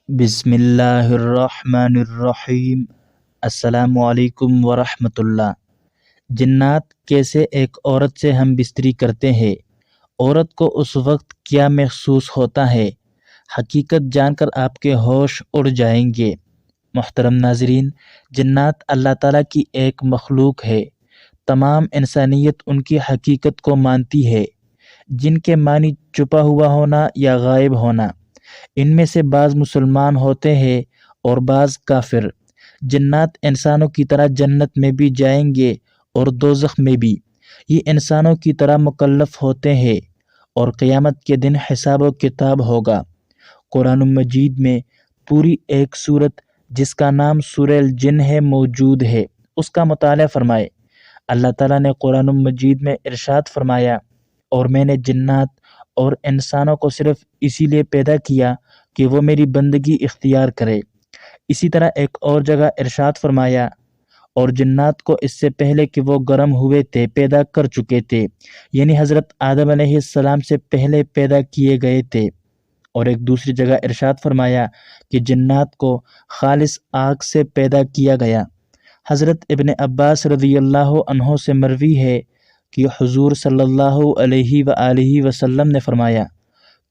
بسم اللہ الرحمن الرحیم۔ السلام علیکم ورحمۃ اللہ۔ جنات کیسے ایک عورت سے ہم بستری کرتے ہیں؟ عورت کو اس وقت کیا محسوس ہوتا ہے؟ حقیقت جان کر آپ کے ہوش اڑ جائیں گے۔ محترم ناظرین، جنات اللہ تعالیٰ کی ایک مخلوق ہے۔ تمام انسانیت ان کی حقیقت کو مانتی ہے، جن کے معنی چھپا ہوا ہونا یا غائب ہونا۔ ان میں سے بعض مسلمان ہوتے ہیں اور بعض کافر۔ جنات انسانوں کی طرح جنت میں بھی جائیں گے اور دوزخ میں بھی۔ یہ انسانوں کی طرح مکلف ہوتے ہیں اور قیامت کے دن حساب و کتاب ہوگا۔ قرآن مجید میں پوری ایک سورت جس کا نام سورہ الجن ہے موجود ہے، اس کا مطالعہ فرمائے۔ اللہ تعالیٰ نے قرآن مجید میں ارشاد فرمایا، اور میں نے جنات اور انسانوں کو صرف اسی لیے پیدا کیا کہ وہ میری بندگی اختیار کرے۔ اسی طرح ایک اور جگہ ارشاد فرمایا، اور جنات کو اس سے پہلے کہ وہ گرم ہوئے تھے پیدا کر چکے تھے، یعنی حضرت آدم علیہ السلام سے پہلے پیدا کیے گئے تھے۔ اور ایک دوسری جگہ ارشاد فرمایا کہ جنات کو خالص آگ سے پیدا کیا گیا۔ حضرت ابن عباس رضی اللہ عنہ سے مروی ہے کہ حضور صلی اللہ علیہ وآلہ وسلم نے فرمایا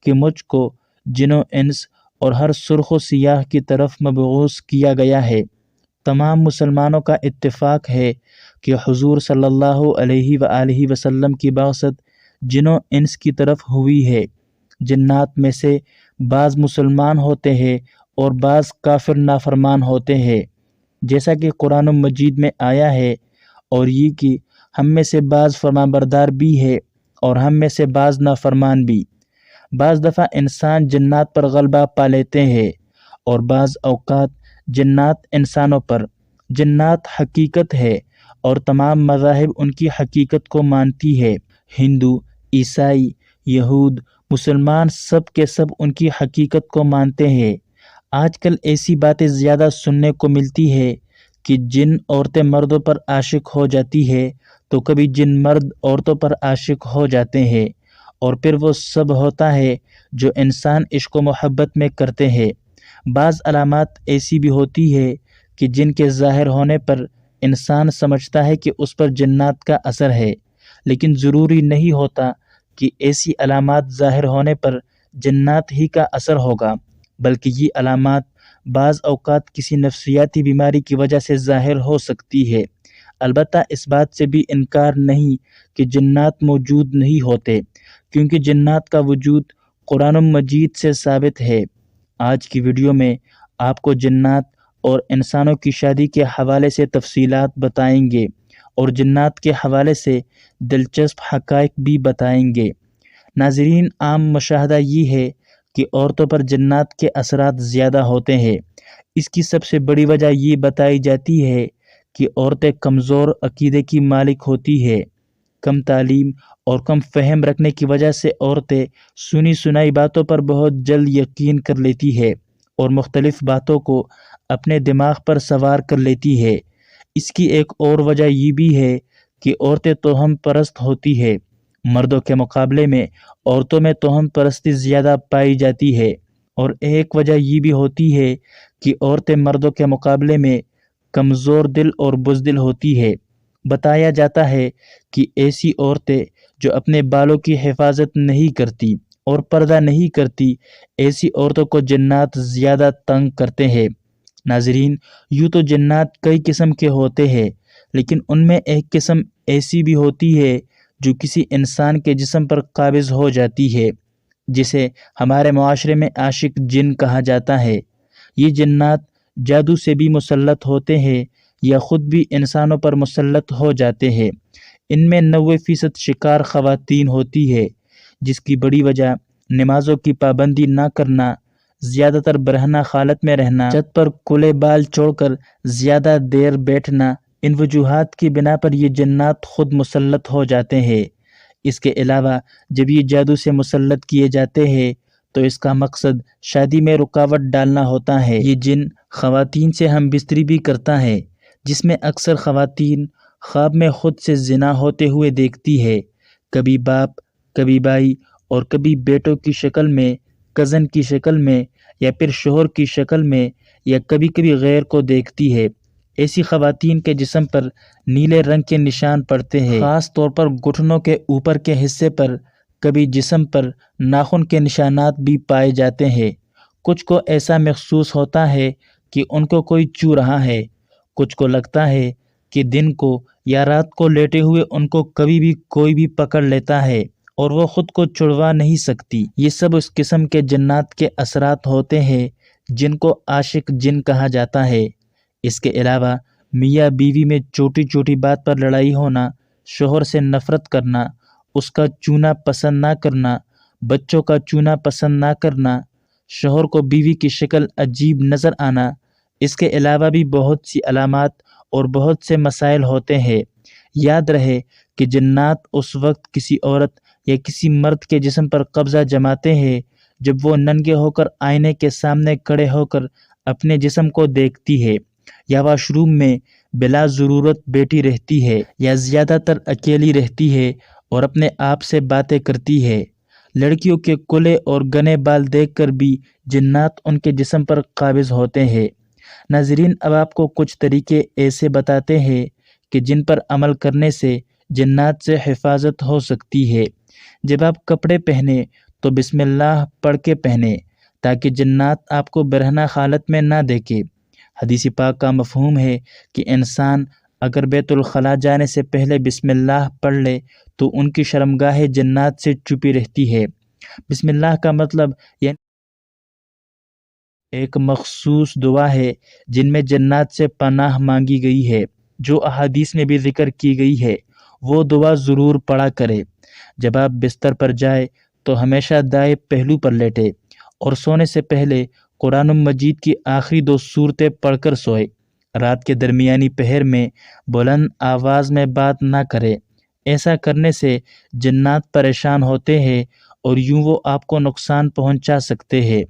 کہ مجھ کو جن و انس اور ہر سرخ و سیاہ کی طرف مبعوث کیا گیا ہے۔ تمام مسلمانوں کا اتفاق ہے کہ حضور صلی اللہ علیہ وآلہ وسلم کی بعثت جن و انس کی طرف ہوئی ہے۔ جنات میں سے بعض مسلمان ہوتے ہیں اور بعض کافر نافرمان ہوتے ہیں، جیسا کہ قرآن مجید میں آیا ہے، اور یہ کہ ہم میں سے بعض فرمان بردار بھی ہے اور ہم میں سے بعض نافرمان بھی۔ بعض دفعہ انسان جنات پر غلبہ پا لیتے ہیں اور بعض اوقات جنات انسانوں پر۔ جنات حقیقت ہے اور تمام مذاہب ان کی حقیقت کو مانتی ہے۔ ہندو، عیسائی، یہود، مسلمان سب کے سب ان کی حقیقت کو مانتے ہیں۔ آج کل ایسی باتیں زیادہ سننے کو ملتی ہے کہ جن عورتیں مردوں پر عاشق ہو جاتی ہے تو کبھی جن مرد عورتوں پر عاشق ہو جاتے ہیں، اور پھر وہ سب ہوتا ہے جو انسان عشق و محبت میں کرتے ہیں۔ بعض علامات ایسی بھی ہوتی ہے کہ جن کے ظاہر ہونے پر انسان سمجھتا ہے کہ اس پر جنات کا اثر ہے، لیکن ضروری نہیں ہوتا کہ ایسی علامات ظاہر ہونے پر جنات ہی کا اثر ہوگا، بلکہ یہ علامات بعض اوقات کسی نفسیاتی بیماری کی وجہ سے ظاہر ہو سکتی ہے۔ البتہ اس بات سے بھی انکار نہیں کہ جنات موجود نہیں ہوتے، کیونکہ جنات کا وجود قرآن مجید سے ثابت ہے۔ آج کی ویڈیو میں آپ کو جنات اور انسانوں کی شادی کے حوالے سے تفصیلات بتائیں گے اور جنات کے حوالے سے دلچسپ حقائق بھی بتائیں گے۔ ناظرین، عام مشاہدہ یہ ہے کہ عورتوں پر جنات کے اثرات زیادہ ہوتے ہیں۔ اس کی سب سے بڑی وجہ یہ بتائی جاتی ہے کہ عورتیں کمزور عقیدے کی مالک ہوتی ہے۔ کم تعلیم اور کم فہم رکھنے کی وجہ سے عورتیں سنی سنائی باتوں پر بہت جلد یقین کر لیتی ہے اور مختلف باتوں کو اپنے دماغ پر سوار کر لیتی ہے۔ اس کی ایک اور وجہ یہ بھی ہے کہ عورتیں توہم پرست ہوتی ہے۔ مردوں کے مقابلے میں عورتوں میں توہم پرستی زیادہ پائی جاتی ہے، اور ایک وجہ یہ بھی ہوتی ہے کہ عورتیں مردوں کے مقابلے میں کمزور دل اور بزدل ہوتی ہے۔ بتایا جاتا ہے کہ ایسی عورتیں جو اپنے بالوں کی حفاظت نہیں کرتی اور پردہ نہیں کرتی، ایسی عورتوں کو جنات زیادہ تنگ کرتے ہیں۔ ناظرین، یوں تو جنات کئی قسم کے ہوتے ہیں، لیکن ان میں ایک قسم ایسی بھی ہوتی ہے جو کسی انسان کے جسم پر قابض ہو جاتی ہے، جسے ہمارے معاشرے میں عاشق جن کہا جاتا ہے۔ یہ جنات جادو سے بھی مسلط ہوتے ہیں یا خود بھی انسانوں پر مسلط ہو جاتے ہیں۔ ان میں 90% شکار خواتین ہوتی ہے، جس کی بڑی وجہ نمازوں کی پابندی نہ کرنا، زیادہ تر برہنہ حالت میں رہنا، چھت پر کھلے بال چھوڑ کر زیادہ دیر بیٹھنا، ان وجوہات کی بنا پر یہ جنات خود مسلط ہو جاتے ہیں۔ اس کے علاوہ جب یہ جادو سے مسلط کیے جاتے ہیں تو اس کا مقصد شادی میں رکاوٹ ڈالنا ہوتا ہے۔ یہ جن خواتین سے ہم بستری بھی کرتا ہے، جس میں اکثر خواتین خواب میں خود سے زنا ہوتے ہوئے دیکھتی ہے، کبھی باپ، کبھی بھائی اور کبھی بیٹوں کی شکل میں، کزن کی شکل میں، یا پھر شوہر کی شکل میں یا کبھی کبھی غیر کو دیکھتی ہے۔ ایسی خواتین کے جسم پر نیلے رنگ کے نشان پڑتے ہیں، خاص طور پر گھٹنوں کے اوپر کے حصے پر، کبھی جسم پر ناخن کے نشانات بھی پائے جاتے ہیں۔ کچھ کو ایسا محسوس ہوتا ہے کہ ان کو کوئی چھو رہا ہے، کچھ کو لگتا ہے کہ دن کو یا رات کو لیٹے ہوئے ان کو کبھی بھی کوئی بھی پکڑ لیتا ہے اور وہ خود کو چھڑوا نہیں سکتی۔ یہ سب اس قسم کے جنات کے اثرات ہوتے ہیں جن کو عاشق جن کہا جاتا ہے۔ اس کے علاوہ میاں بیوی میں چھوٹی چھوٹی بات پر لڑائی ہونا، شوہر سے نفرت کرنا، اس کا چھونا پسند نہ کرنا، بچوں کا چھونا پسند نہ کرنا، شوہر کو بیوی کی شکل عجیب نظر آنا، اس کے علاوہ بھی بہت سی علامات اور بہت سے مسائل ہوتے ہیں۔ یاد رہے کہ جنات اس وقت کسی عورت یا کسی مرد کے جسم پر قبضہ جماتے ہیں جب وہ ننگے ہو کر آئینے کے سامنے کھڑے ہو کر اپنے جسم کو دیکھتی ہے، یا واش روم میں بلا ضرورت بیٹھی رہتی ہے، یا زیادہ تر اکیلی رہتی ہے اور اپنے آپ سے باتیں کرتی ہے۔ لڑکیوں کے کھلے اور گھنے بال دیکھ کر بھی جنات ان کے جسم پر قابض ہوتے ہیں۔ ناظرین، اب آپ کو کچھ طریقے ایسے بتاتے ہیں کہ جن پر عمل کرنے سے جنات سے حفاظت ہو سکتی ہے۔ جب آپ کپڑے پہنیں تو بسم اللہ پڑھ کے پہنیں تاکہ جنات آپ کو برہنہ حالت میں نہ دیکھیں۔ حدیث پاک کا مفہوم ہے کہ انسان اگر بیت الخلاء جانے سے پہلے بسم اللہ پڑھ لے تو ان کی شرمگاہ جنات سے چھپی رہتی ہے۔ بسم اللہ کا مطلب یعنی ایک مخصوص دعا ہے جن میں جنات سے پناہ مانگی گئی ہے، جو احادیث میں بھی ذکر کی گئی ہے۔ وہ دعا ضرور پڑھا کرے۔ جب آپ بستر پر جائے تو ہمیشہ دائیں پہلو پر لیٹے اور سونے سے پہلے قرآن مجید کی آخری 2 سورتیں پڑھ کر سوئے۔ رات کے درمیانی پہر میں بلند آواز میں بات نہ کرے۔ ایسا کرنے سے جنات پریشان ہوتے ہیں اور یوں وہ آپ کو نقصان پہنچا سکتے ہیں۔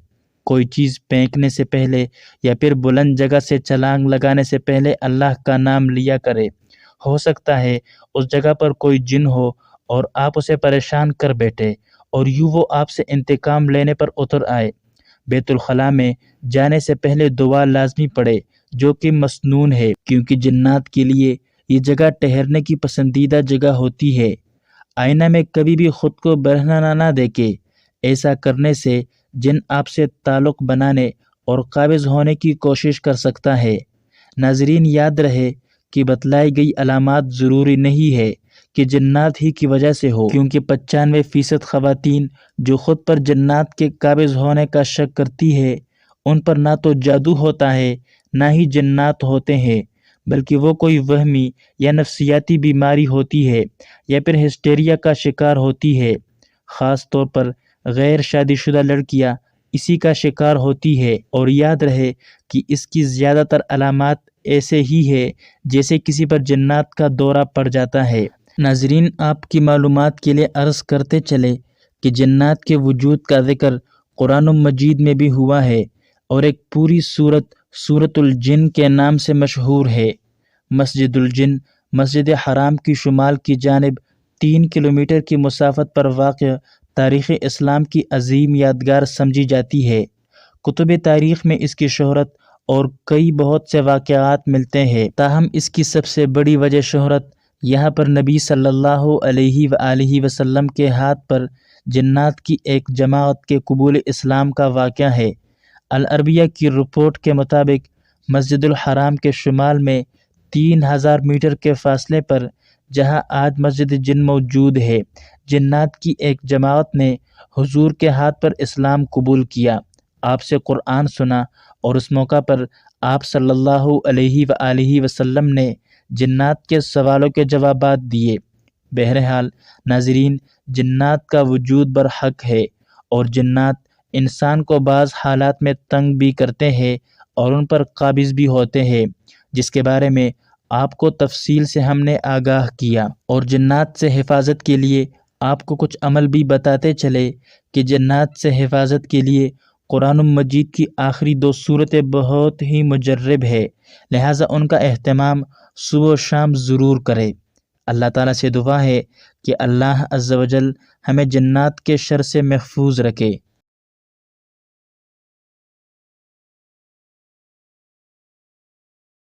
کوئی چیز پھینکنے سے پہلے یا پھر بلند جگہ سے چھلانگ لگانے سے پہلے اللہ کا نام لیا کرے۔ ہو سکتا ہے اس جگہ پر کوئی جن ہو اور آپ اسے پریشان کر بیٹھے اور یوں وہ آپ سے انتقام لینے پر اتر آئے۔ بیت الخلاء میں جانے سے پہلے دعا لازمی پڑھے جو کہ مسنون ہے، کیونکہ جنات کے لیے یہ جگہ ٹھہرنے کی پسندیدہ جگہ ہوتی ہے۔ آئینہ میں کبھی بھی خود کو برہنہ نہ دیکھے۔ ایسا کرنے سے جن آپ سے تعلق بنانے اور قابض ہونے کی کوشش کر سکتا ہے۔ ناظرین، یاد رہے کہ بتلائی گئی علامات ضروری نہیں ہے کہ جنات ہی کی وجہ سے ہو، کیونکہ 95% خواتین جو خود پر جنات کے قابض ہونے کا شک کرتی ہے، ان پر نہ تو جادو ہوتا ہے نہ ہی جنات ہوتے ہیں، بلکہ وہ کوئی وہمی یا نفسیاتی بیماری ہوتی ہے یا پھر ہسٹیریا کا شکار ہوتی ہے۔ خاص طور پر غیر شادی شدہ لڑکیاں اسی کا شکار ہوتی ہے، اور یاد رہے کہ اس کی زیادہ تر علامات ایسے ہی ہے جیسے کسی پر جنات کا دورہ پڑ جاتا ہے۔ ناظرین، آپ کی معلومات کے لیے عرض کرتے چلے کہ جنات کے وجود کا ذکر قرآن مجید میں بھی ہوا ہے اور ایک پوری سورۃ الجن کے نام سے مشہور ہے۔ مسجد الجن مسجد حرام کی شمال کی جانب 3 کلومیٹر کی مسافت پر واقع تاریخ اسلام کی عظیم یادگار سمجھی جاتی ہے۔ کتب تاریخ میں اس کی شہرت اور کئی بہت سے واقعات ملتے ہیں، تاہم اس کی سب سے بڑی وجہ شہرت یہاں پر نبی صلی اللہ علیہ وآلہ وسلم کے ہاتھ پر جنات کی ایک جماعت کے قبول اسلام کا واقعہ ہے۔ العربیہ کی رپورٹ کے مطابق مسجد الحرام کے شمال میں 3000 میٹر کے فاصلے پر، جہاں آج مسجد جن موجود ہے، جنات کی ایک جماعت نے حضور کے ہاتھ پر اسلام قبول کیا، آپ سے قرآن سنا، اور اس موقع پر آپ صلی اللہ علیہ وآلہ وسلم نے جنات کے سوالوں کے جوابات دیے۔ بہرحال ناظرین، جنات کا وجود برحق ہے، اور جنات انسان کو بعض حالات میں تنگ بھی کرتے ہیں اور ان پر قابض بھی ہوتے ہیں، جس کے بارے میں آپ کو تفصیل سے ہم نے آگاہ کیا، اور جنات سے حفاظت کے لیے آپ کو کچھ عمل بھی بتاتے چلے کہ جنات سے حفاظت کے لیے قرآن مجید کی آخری 2 سورتیں بہت ہی مجرب ہے، لہٰذا ان کا اہتمام صبح و شام ضرور کرے۔ اللہ تعالیٰ سے دعا ہے کہ اللہ عز و جل ہمیں جنات کے شر سے محفوظ رکھے۔